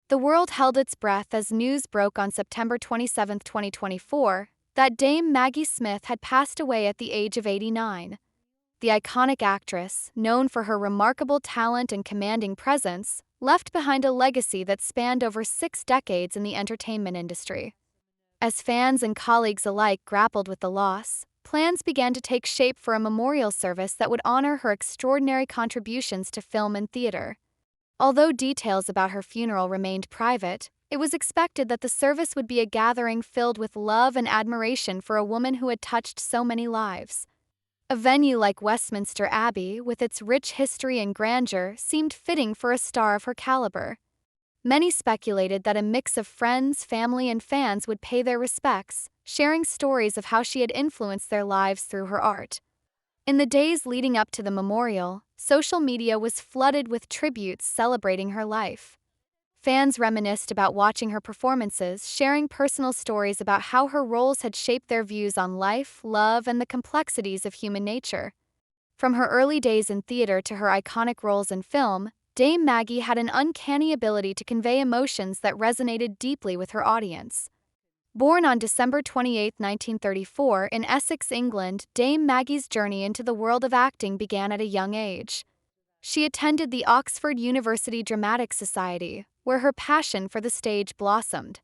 The world held its breath as news broke on September 27, 2024, that Dame Maggie Smith had passed away at the age of 89. The iconic actress, known for her remarkable talent and commanding presence, left behind a legacy that spanned over 6 decades in the entertainment industry. As fans and colleagues alike grappled with the loss, plans began to take shape for a memorial service that would honor her extraordinary contributions to film and theater. Although details about her funeral remained private, it was expected that the service would be a gathering filled with love and admiration for a woman who had touched so many lives. A venue like Westminster Abbey, with its rich history and grandeur, seemed fitting for a star of her caliber. Many speculated that a mix of friends, family, and fans would pay their respects, sharing stories of how she had influenced their lives through her art. In the days leading up to the memorial, social media was flooded with tributes celebrating her life. Fans reminisced about watching her performances, sharing personal stories about how her roles had shaped their views on life, love, and the complexities of human nature. From her early days in theater to her iconic roles in film, Dame Maggie had an uncanny ability to convey emotions that resonated deeply with her audience. Born on December 28, 1934, in Essex, England, Dame Maggie's journey into the world of acting began at a young age. She attended the Oxford University Dramatic Society, where her passion for the stage blossomed.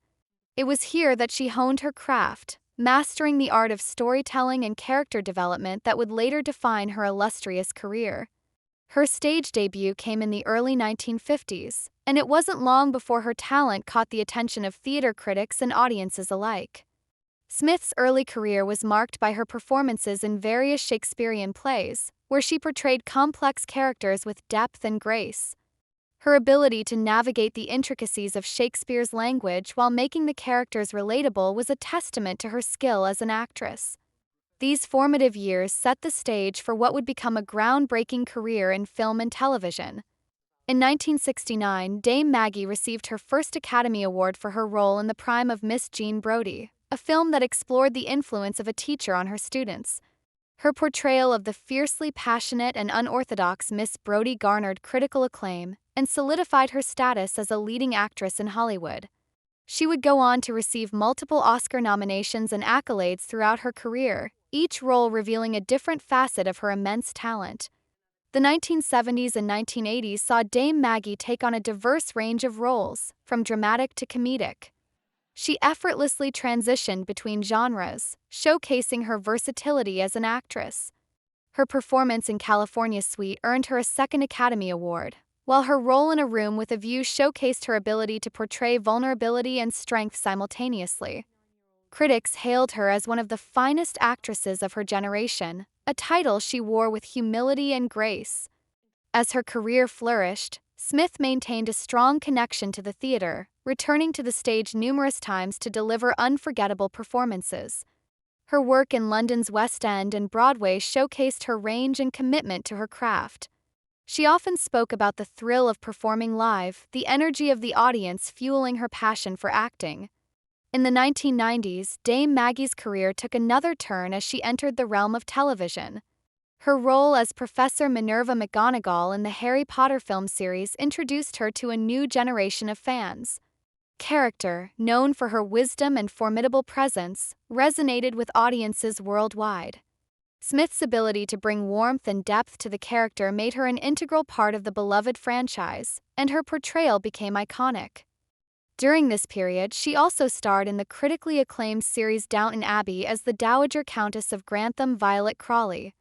It was here that she honed her craft, mastering the art of storytelling and character development that would later define her illustrious career. Her stage debut came in the early 1950s, and it wasn't long before her talent caught the attention of theater critics and audiences alike. Smith's early career was marked by her performances in various Shakespearean plays, where she portrayed complex characters with depth and grace. Her ability to navigate the intricacies of Shakespeare's language while making the characters relatable was a testament to her skill as an actress. These formative years set the stage for what would become a groundbreaking career in film and television. In 1969, Dame Maggie received her first Academy Award for her role in The Prime of Miss Jean Brodie, a film that explored the influence of a teacher on her students. Her portrayal of the fiercely passionate and unorthodox Miss Brodie garnered critical acclaim and solidified her status as a leading actress in Hollywood. She would go on to receive multiple Oscar nominations and accolades throughout her career, each role revealing a different facet of her immense talent. The 1970s and 1980s saw Dame Maggie take on a diverse range of roles, from dramatic to comedic. She effortlessly transitioned between genres, showcasing her versatility as an actress. Her performance in California Suite earned her a second Academy Award, while her role in A Room with a View showcased her ability to portray vulnerability and strength simultaneously. Critics hailed her as one of the finest actresses of her generation, a title she wore with humility and grace. As her career flourished, Smith maintained a strong connection to the theater, returning to the stage numerous times to deliver unforgettable performances. Her work in London's West End and Broadway showcased her range and commitment to her craft. She often spoke about the thrill of performing live, the energy of the audience fueling her passion for acting. In the 1990s, Dame Maggie's career took another turn as she entered the realm of television. Her role as Professor Minerva McGonagall in the Harry Potter film series introduced her to a new generation of fans. Character, known for her wisdom and formidable presence, resonated with audiences worldwide. Smith's ability to bring warmth and depth to the character made her an integral part of the beloved franchise, and her portrayal became iconic. During this period, she also starred in the critically acclaimed series Downton Abbey as the Dowager Countess of Grantham Violet Crawley.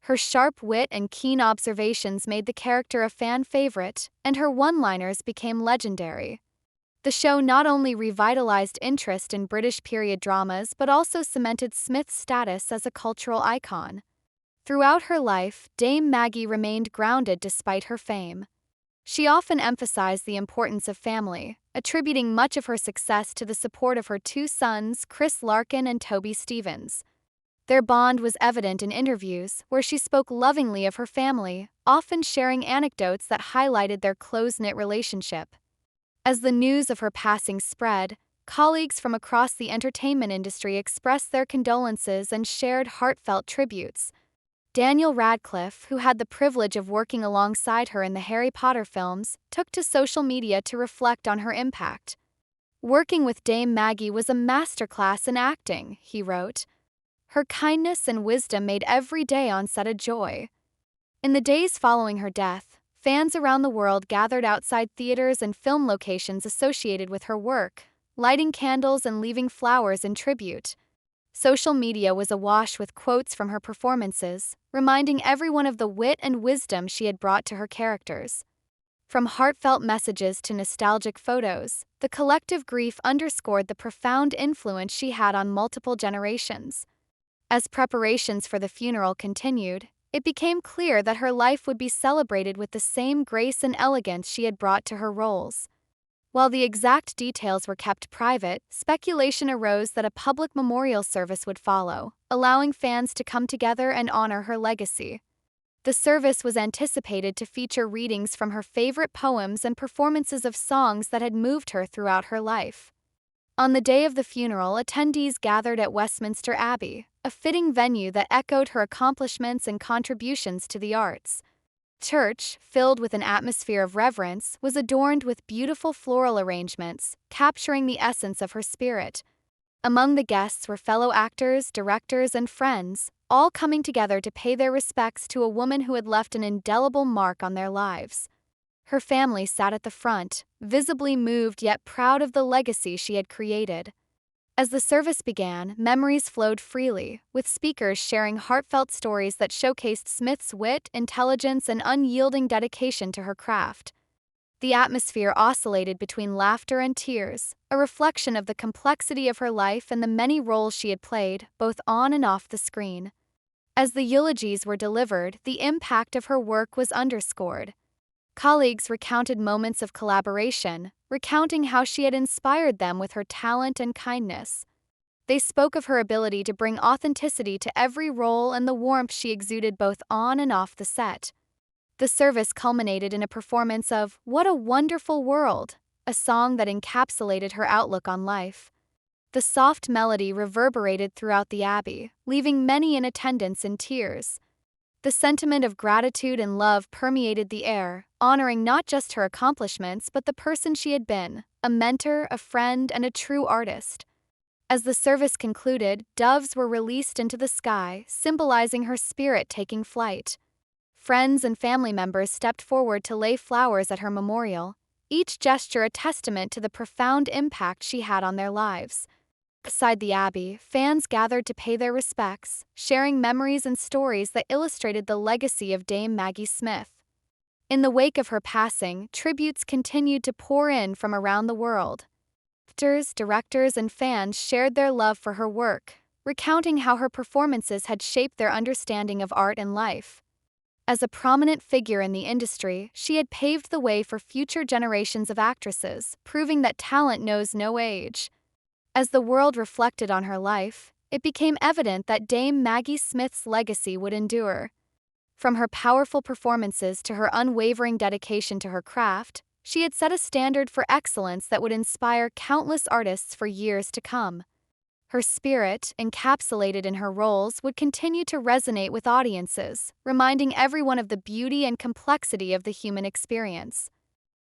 Her sharp wit and keen observations made the character a fan favorite, and her one-liners became legendary. The show not only revitalized interest in British period dramas but also cemented Smith's status as a cultural icon. Throughout her life, Dame Maggie remained grounded despite her fame. She often emphasized the importance of family, attributing much of her success to the support of her two sons, Chris Larkin and Toby Stevens. Their bond was evident in interviews, where she spoke lovingly of her family, often sharing anecdotes that highlighted their close-knit relationship. As the news of her passing spread, colleagues from across the entertainment industry expressed their condolences and shared heartfelt tributes. Daniel Radcliffe, who had the privilege of working alongside her in the Harry Potter films, took to social media to reflect on her impact. "Working with Dame Maggie was a masterclass in acting," he wrote. "Her kindness and wisdom made every day on set a joy." In the days following her death, fans around the world gathered outside theaters and film locations associated with her work, lighting candles and leaving flowers in tribute. Social media was awash with quotes from her performances, reminding everyone of the wit and wisdom she had brought to her characters. From heartfelt messages to nostalgic photos, the collective grief underscored the profound influence she had on multiple generations. As preparations for the funeral continued, it became clear that her life would be celebrated with the same grace and elegance she had brought to her roles. While the exact details were kept private, speculation arose that a public memorial service would follow, allowing fans to come together and honor her legacy. The service was anticipated to feature readings from her favorite poems and performances of songs that had moved her throughout her life. On the day of the funeral, attendees gathered at Westminster Abbey, a fitting venue that echoed her accomplishments and contributions to the arts. Church, filled with an atmosphere of reverence, was adorned with beautiful floral arrangements, capturing the essence of her spirit. Among the guests were fellow actors, directors, and friends, all coming together to pay their respects to a woman who had left an indelible mark on their lives. Her family sat at the front, visibly moved yet proud of the legacy she had created. As the service began, memories flowed freely, with speakers sharing heartfelt stories that showcased Smith's wit, intelligence, and unyielding dedication to her craft. The atmosphere oscillated between laughter and tears, a reflection of the complexity of her life and the many roles she had played, both on and off the screen. As the eulogies were delivered, the impact of her work was underscored. Colleagues recounted moments of collaboration, recounting how she had inspired them with her talent and kindness. They spoke of her ability to bring authenticity to every role and the warmth she exuded both on and off the set. The service culminated in a performance of "What a Wonderful World," a song that encapsulated her outlook on life. The soft melody reverberated throughout the abbey, leaving many in attendance in tears. The sentiment of gratitude and love permeated the air, honoring not just her accomplishments but the person she had been, a mentor, a friend, and a true artist. As the service concluded, doves were released into the sky, symbolizing her spirit taking flight. Friends and family members stepped forward to lay flowers at her memorial, each gesture a testament to the profound impact she had on their lives. Beside the abbey, fans gathered to pay their respects, sharing memories and stories that illustrated the legacy of Dame Maggie Smith. In the wake of her passing, tributes continued to pour in from around the world. Actors, directors, and fans shared their love for her work, recounting how her performances had shaped their understanding of art and life. As a prominent figure in the industry, she had paved the way for future generations of actresses, proving that talent knows no age. As the world reflected on her life, it became evident that Dame Maggie Smith's legacy would endure. From her powerful performances to her unwavering dedication to her craft, she had set a standard for excellence that would inspire countless artists for years to come. Her spirit, encapsulated in her roles, would continue to resonate with audiences, reminding everyone of the beauty and complexity of the human experience.